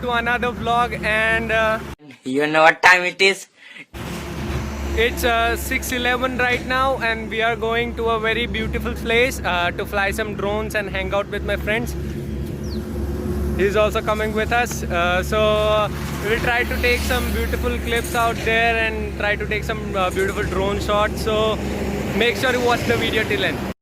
to another vlog, and You know what time it is? it's 6:11 right now, and we are going to a very beautiful place to fly some drones and hang out with my friends. He's also coming with us, so we will try to take some beautiful clips out there and try to take some beautiful drone shots. So make sure you watch the video till end.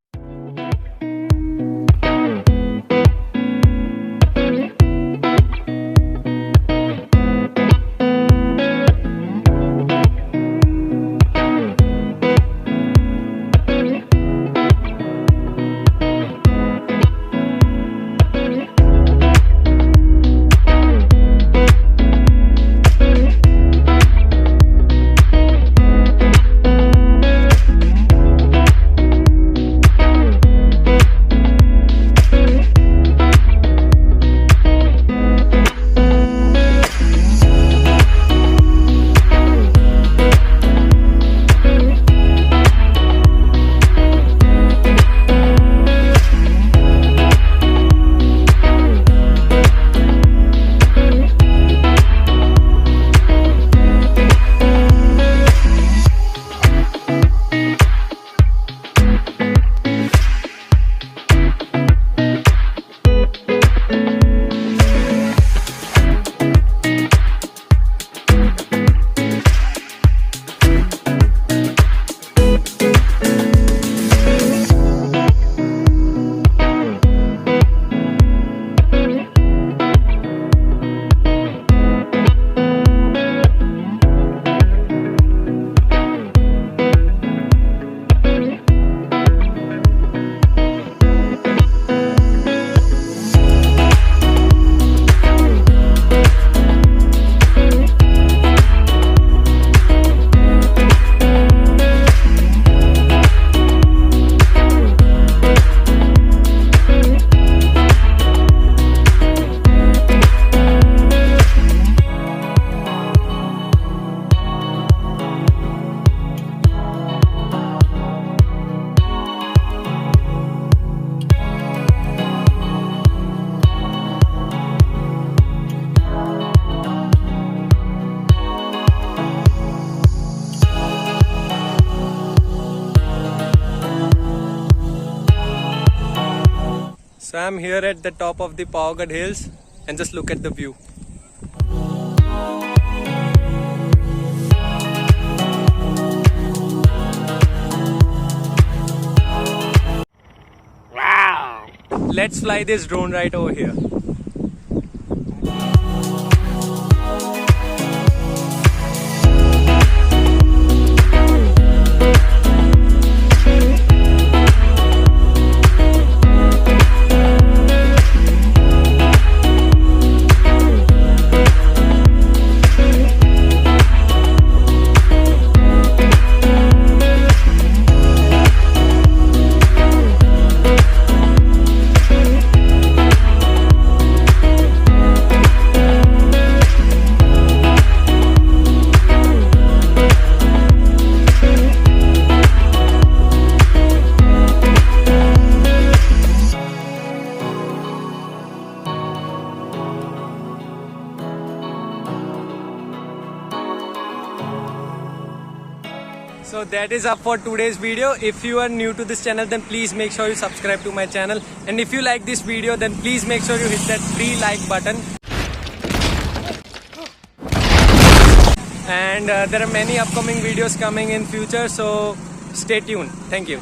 So I'm here at the top of the Pavaghad hills, and just look at the view. Wow! Let's fly this drone right over here. So that is up for today's video. If you are new to this channel, then please make sure you subscribe to my channel. And if you like this video, then please make sure you hit that free like button. And there are many upcoming videos coming in future, so stay tuned. Thank you.